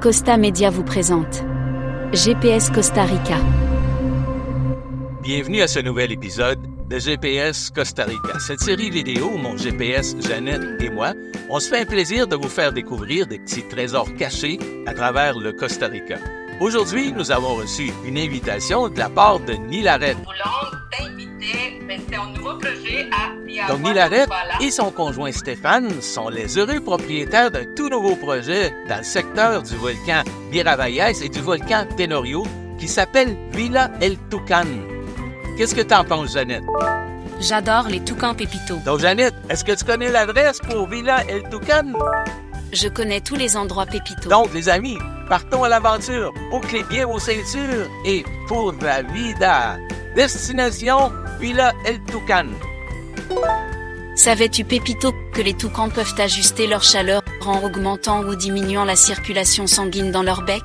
Costa Media vous présente GPS Costa Rica. Bienvenue à ce nouvel épisode de GPS Costa Rica. Cette série vidéo où mon GPS, Jeannette et moi, on se fait un plaisir de vous faire découvrir des petits trésors cachés à travers le Costa Rica. Aujourd'hui, nous avons reçu une invitation de la part de Nilarette. Nous voulons t'inviter, mais c'est un nouveau projet à Biagua. Donc Nilarette et son conjoint Stéphane sont les heureux propriétaires d'un tout nouveau projet dans le secteur du volcan Miravalles et du volcan Tenorio qui s'appelle Villa El Tucán. Qu'est-ce que t'en penses, Jeannette? J'adore les toucans pépitos. Donc Jeannette, est-ce que tu connais l'adresse pour Villa El Tucán? Je connais tous les endroits pépitos. Donc, les amis, partons à l'aventure. Bouclez bien vos ceintures et pour la vida. Destination Villa El Tucán. Savais-tu, Pépito, que les toucans peuvent ajuster leur chaleur en augmentant ou diminuant la circulation sanguine dans leur bec?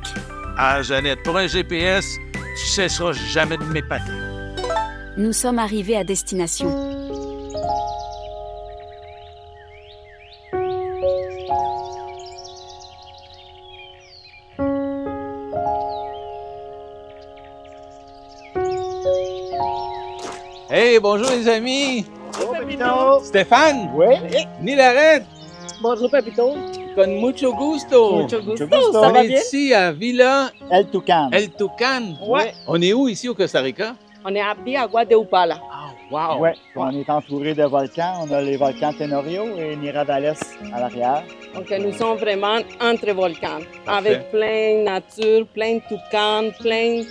Ah, Jeannette, pour un GPS, tu cesseras jamais de m'épater. Nous sommes arrivés à destination. Hey, bonjour les amis! Bonjour, Pépito! Stéphane! Oui? Nilarette! Bonjour, Pépito! Con mucho gusto! Mucho gusto. Ça On va est bien? ici à Villa El Tucán. El Tucán. Ouais. On est où ici au Costa Rica? On est à Biagua de Upala. Ah, wow! Ouais. On est entouré de volcans. On a les volcans Tenorio et Miravalles à l'arrière. Donc, nous sommes vraiment entre volcans, Parfait. avec plein de nature, plein de toucans, plein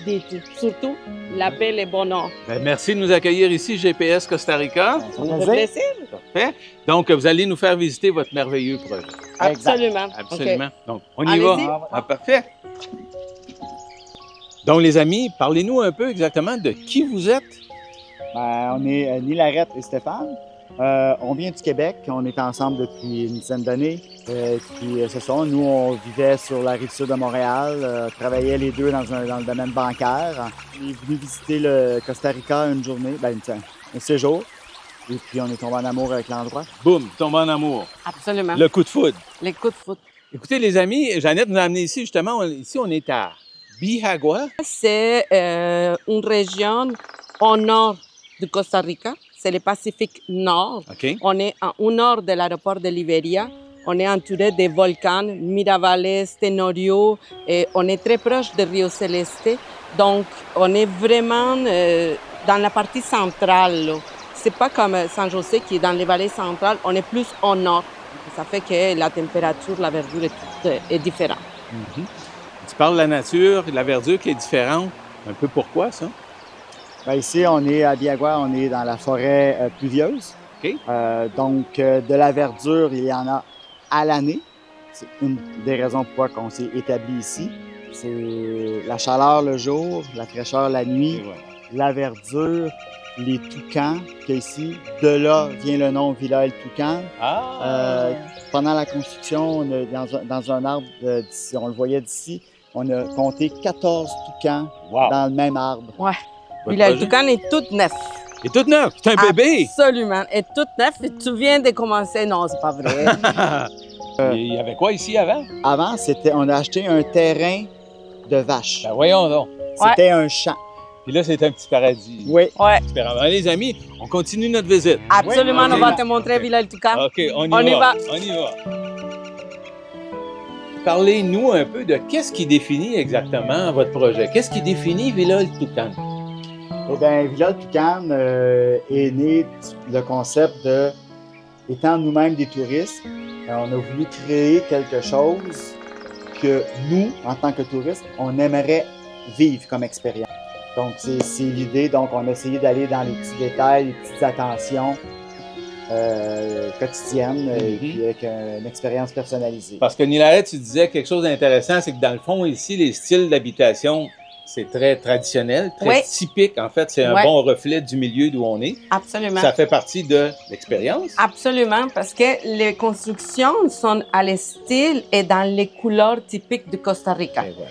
de tout. Surtout, la paix et le bonheur. Ben, merci de nous accueillir ici, GPS Costa Rica. Ça On fait a plaisir. plaisir? Parfait. Donc, vous allez nous faire visiter votre merveilleux projet. Exact. Absolument. Absolument. Donc, on y Allez-y. va. Ah, parfait. Donc, les amis, parlez-nous un peu exactement de qui vous êtes. Ben, on est Nilarette et Stéphane. On vient du Québec. On est ensemble depuis une dizaine d'années. Puis, c'est ça. Nous, on vivait sur la rive sud de Montréal. Travaillait les deux dans le domaine bancaire. On est venu visiter le Costa Rica une journée, un séjour. Et puis, on est tombé en amour avec l'endroit. Boum, tombé en amour. Absolument. Le coup de foudre. Les coups de foot. Écoutez, les amis, Jeannette nous a amenés ici, justement. Ici, on est à Biagua. C'est une région au nord du Costa Rica. C'est le Pacifique Nord. OK. On est au nord de l'aéroport de Liberia. On est entouré des volcans, Miravalles, Tenorio, et on est très proche de Rio Celeste. Donc, on est vraiment dans la partie centrale. C'est pas comme San José qui est dans les vallées centrales. On est plus au nord. Ça fait que la température, la verdure est différente. Mhm. Tu parles de la nature, de la verdure qui est différente. Un peu pourquoi, ça? Ben, ici, on est à Biagua, on est dans la forêt pluvieuse. OK. Donc, de la verdure, il y en a à l'année. C'est une des raisons pourquoi on s'est établi ici. C'est la chaleur le jour, la fraîcheur la nuit, la verdure, les toucans qu'il y a ici. De là vient le nom Villa El Tucán. Ah! Pendant la construction, on a, dans un arbre, d'ici, on le voyait d'ici, on a compté 14 toucans Wow! dans le même arbre. Ouais. Votre Puis le projet toucan est tout neuf. est toute neuve. C'est un bébé! Absolument. Est tout neuf. Et tu viens de commencer. Non, c'est pas vrai. Il y avait quoi ici avant? Avant, on a acheté un terrain de vaches. Ben voyons donc. C'était un champ. Puis là, c'est un petit paradis. Oui. Ouais. Super. Alors, les amis, on continue notre visite. Absolument, Oui, on va ok. te montrer Villa El Tucán. OK, on On y y va. va. On y va. Parlez-nous un peu de qu'est-ce qui définit exactement votre projet. Qu'est-ce qui définit Villa El Tucán? Eh bien, Villa El Tucán est né le concept de, étant nous-mêmes des touristes, on a voulu créer quelque chose que nous, en tant que touristes, on aimerait vivre comme expérience. Donc, c'est l'idée. Donc, on a essayé d'aller dans les petits détails, les petites attentions quotidiennes, et puis avec une expérience personnalisée. Parce que Nilarette, tu disais quelque chose d'intéressant, c'est que dans le fond, ici, les styles d'habitation, c'est très traditionnel, très Oui. typique. En fait, c'est un Ouais. bon reflet du milieu d'où on est. Absolument. Ça fait partie de l'expérience. Absolument, parce que les constructions sont à le style et dans les couleurs typiques du Costa Rica. Et voilà.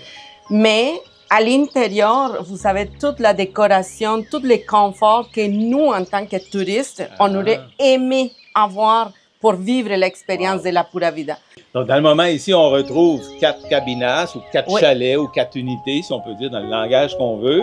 Mais à l'intérieur, vous avez toute la décoration, tous les conforts que nous, en tant que touristes, on aurait aimé avoir pour vivre l'expérience de la pura vida. Donc, dans le moment ici, on retrouve 4 cabinas ou 4 Oui. chalets ou 4 unités, si on peut dire, dans le langage qu'on veut,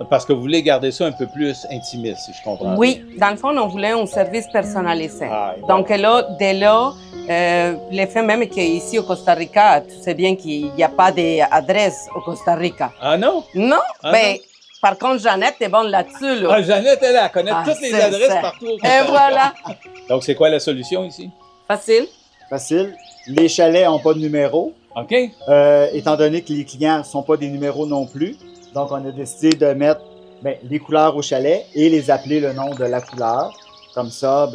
parce que vous voulez garder ça un peu plus intimiste, si je comprends Oui, dans le fond, on voulait un service personnalisé. Ah, et Donc là, dès là, le fait même qu'ici au Costa Rica, tu sais bien qu'il n'y a pas d'adresse au Costa Rica. Ah non? Non? Ah Ben, non? par contre, Jeannette est bonne là-dessus. Là. Ah, Jeannette, elle connaît Ah, toutes les c'est adresses ça. partout au Et Costa Rica. voilà. Donc, c'est quoi la solution ici? Facile. Facile. Les chalets n'ont pas de numéro. OK? Étant donné que les clients ne sont pas des numéros non plus, donc on a décidé de mettre les couleurs au chalet et les appeler le nom de la couleur. Comme ça,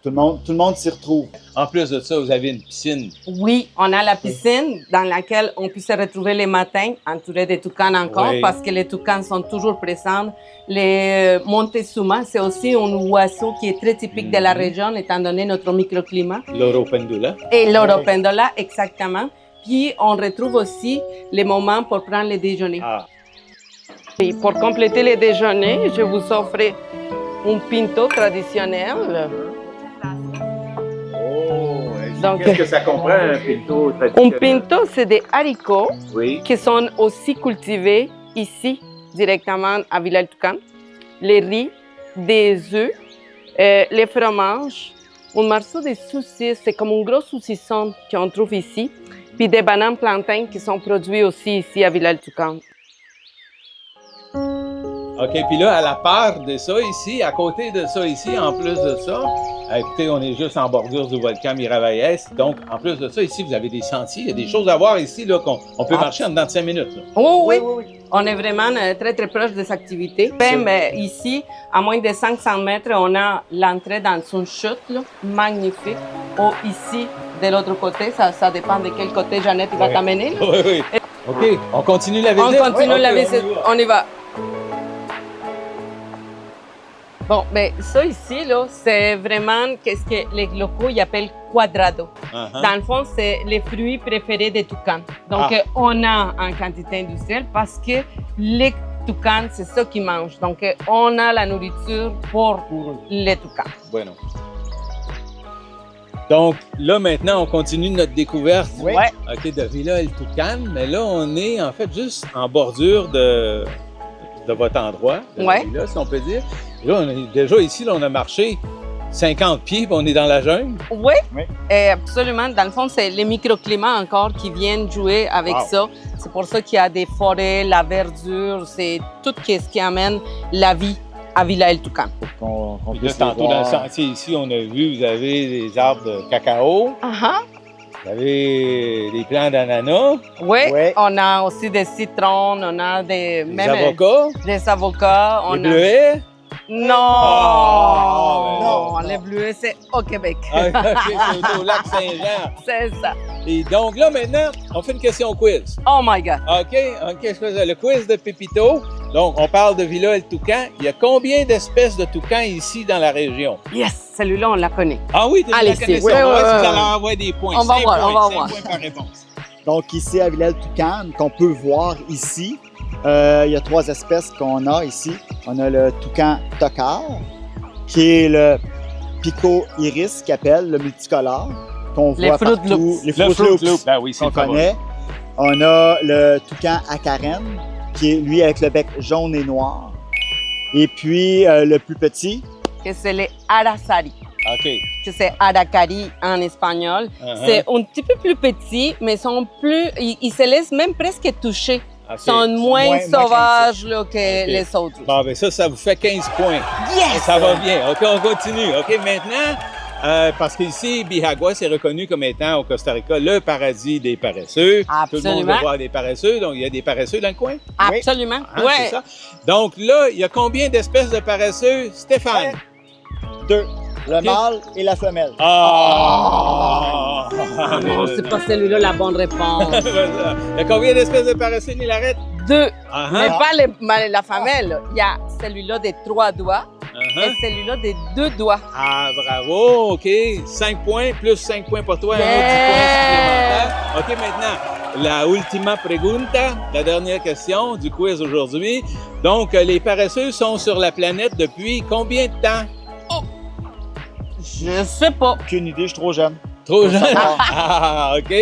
tout le monde s'y retrouve. En plus de ça, vous avez une piscine. Oui, on a la piscine dans laquelle on peut se retrouver les matins entouré de toucans encore Oui. parce que les toucans sont toujours présents. Les Montezuma, c'est aussi un oiseau qui est très typique de la région étant donné notre microclimat. L'Oro Pendula. Et l'Oropendola, exactement. Puis on retrouve aussi les moments pour prendre le déjeuner. Ah. Et pour compléter le déjeuner, je vous offre un pinto traditionnel. Oh, Donc- qu'est-ce que ça comprend, un pinto Un traditionnel? pinto, c'est des haricots Oui. qui sont aussi cultivés ici, directement à Villa-el-Toucan. Les riz, des œufs, les fromages, un morceau de saucisse, c'est comme un gros saucisson qu'on trouve ici, puis des bananes plantains qui sont produits aussi ici à Villa-el-Toucan. OK, puis là, à la part de ça ici, à côté de ça ici, en plus de ça, écoutez, on est juste en bordure du volcan Miravalles, donc en plus de ça, ici, vous avez des sentiers, il y a des choses à voir ici, là, qu'on peut marcher en dedans de 5 minutes. Là. Oh oui, on est vraiment très très proche des activités. Même ici, à moins de 500 mètres, on a l'entrée dans une chute là, magnifique. Ou ici, de l'autre côté, ça dépend de quel côté Jeannette va Oui. t'amener. là. Oui, oui. OK, on continue la On visite? continue Oui, la OK, visite, on y va. on y va. Bon, ben ça ici, là, c'est vraiment qu'est-ce que les locaux ils appellent quadrado. Uh-huh. Dans le fond, c'est les fruits préférés des toucans. Donc, on a en quantité industrielle parce que les toucans, c'est ça qu'ils mangent. Donc, on a la nourriture pour les toucans. Bueno. Donc, là, maintenant, on continue notre découverte Oui. Ouais. OK, de Villa El Toucan, mais là, on est en fait juste en bordure de votre endroit, de la Ouais. villa, si on peut dire. Là, on est déjà ici, là, on a marché 50 pieds, puis on est dans la jungle. Oui, Oui. absolument. Dans le fond, c'est les microclimats encore qui viennent jouer avec Wow. ça. C'est pour ça qu'il y a des forêts, la verdure, c'est tout ce qui amène la vie à Villa El Toucan. Qu'on Puis là, puisse les tantôt, dans le voir. sentier ici, on a vu, vous avez des arbres de cacao, vous avez des plants d'ananas, Oui, Ouais. on a aussi des citrons, on a des même avocats, des avocats. On des a... bleuets. Non! Oh, non, ben les bleuets, c'est au Québec. Ah, OK, c'est au lac Saint-Jean. C'est ça. Et donc là, maintenant, on fait une question quiz. Oh my God. OK, le quiz de Pépito. Donc, on parle de Villa El Toucan. Il y a combien d'espèces de toucans ici dans la région? Yes, celui-là, on la connaît. Ah oui, tu Allez, la connais c'est- ça. ouais, On va voir ouais, si vous ouais. allez envoyer des points. On va 5 voir, points, on va 5 voir. points par réponse. Donc ici à Villa-el-Toucan, qu'on peut voir ici, il y a 3 espèces qu'on a ici. On a le toucan tocard, qui est le pico iris, qui appelle le multicolore, qu'on Les voit Fruit partout. Loops. Les Le Fruit Loops Ben oui, c'est qu'on le favori. connaît. On a le toucan acarène, qui est lui avec le bec jaune et noir. Et puis le plus petit, Que c'est les aracari. OK. Que c'est aracari en espagnol. Uh-huh. C'est un petit peu plus petit, mais sont plus, ils se laissent même presque toucher. OK. Sont moins moins sauvages là, que Ok. les autres. Bon, ben ça vous fait 15 points. Yes! Ça va bien. OK, on continue. OK, maintenant, parce qu'ici, Bihagua, c'est reconnu comme étant au Costa Rica le paradis des paresseux. Tout le monde Absolument. veut voir des paresseux, donc il y a des paresseux dans le coin. Absolument. Hein, Ouais. c'est ça? Donc là, il y a combien d'espèces de paresseux, Stéphane? 2, le mâle et la femelle. Ah! Non, c'est pas celui-là la bonne réponse. Il y a combien d'espèces de paresseux, Nilarette? 2. Ah, Mais ah, pas la femelle. Il y a celui-là de 3 doigts ah. et celui-là de 2 doigts. Ah, bravo, OK. 5 points, plus 5 points pour toi, un Yeah! autre 10 points supplémentaires. OK, maintenant, la ultima pregunta, la dernière question du quiz aujourd'hui. Donc, les paresseux sont sur la planète depuis combien de temps? Je sais pas. Aucune idée, je suis trop jeune. Trop jeune? savoir. Ah, OK.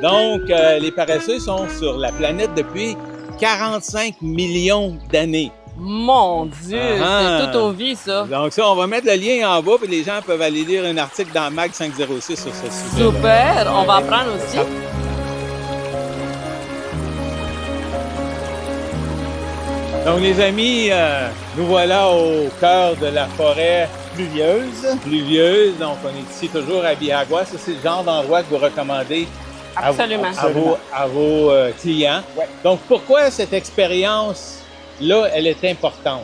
Donc, les paresseux sont sur la planète depuis 45 millions d'années. Mon Dieu, Ah. c'est toute une vie, ça. Donc ça, on va mettre le lien en bas, puis les gens peuvent aller lire un article dans Mag 506 sur ce sujet. Super, on va apprendre aussi. Donc, les amis, nous voilà au cœur de la forêt pluvieuse. Donc, on est ici toujours à Bihagwa. Ça, c'est le genre d'endroit que vous recommandez Absolument. à vos clients. Ouais. Donc, pourquoi cette expérience-là, elle est importante?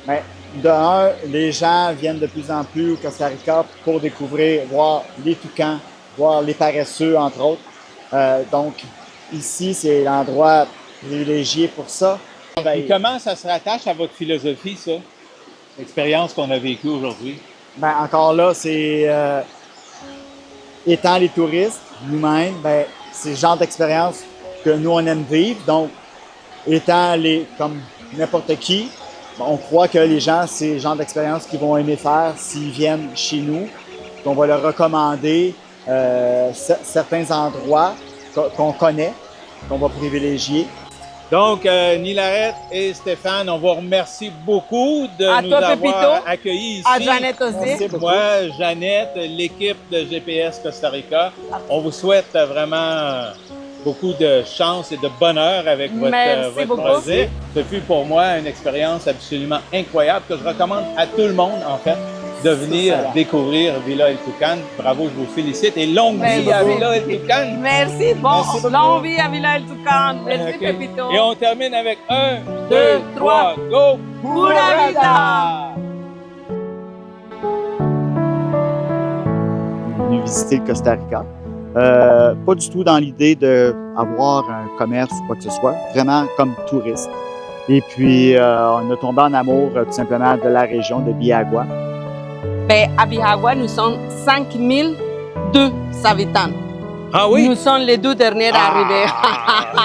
Mais de un, les gens viennent de plus en plus au Costa Rica pour découvrir, voir les toucans, voir les paresseux, entre autres. Donc, ici, c'est l'endroit privilégié pour ça. Et comment ça se rattache à votre philosophie, ça? L'expérience qu'on a vécue aujourd'hui? Ben, encore là, c'est étant les touristes, nous-mêmes, ben, c'est le genre d'expérience que nous, on aime vivre. Donc, étant comme n'importe qui, ben, on croit que les gens, c'est le genre d'expérience qu'ils vont aimer faire s'ils viennent chez nous. On va leur recommander certains endroits qu'on connaît, qu'on va privilégier. Donc, Nilarette et Stéphane, on vous remercie beaucoup de À nous toi, avoir Pépito. accueillis ici. À Jeannette aussi. Merci beaucoup. Moi, Jeannette, l'équipe de GPS Costa Rica, on vous souhaite vraiment beaucoup de chance et de bonheur avec Merci votre beaucoup. projet. Ce fut pour moi une expérience absolument incroyable que je recommande à tout le monde, en fait, de venir découvrir Villa El Toucan. Bravo, je vous félicite et longue Merci vie à beaucoup. Villa El Toucan. Merci. Bon, Merci beaucoup. longue vie à Villa El Toucan. Merci, Ok. Pépito. Et on termine avec 1, 2, Deux, 3, go! Pura vida! Venu visiter le Costa Rica. Pas du tout dans l'idée d'avoir un commerce ou quoi que ce soit, vraiment comme touriste. Et puis, on a tombé en amour tout simplement de la région de Bihagwa. Ben, à Bihagwa, nous sommes 5002 habitants. Ah oui? Nous sommes les deux derniers arrivés. Ah!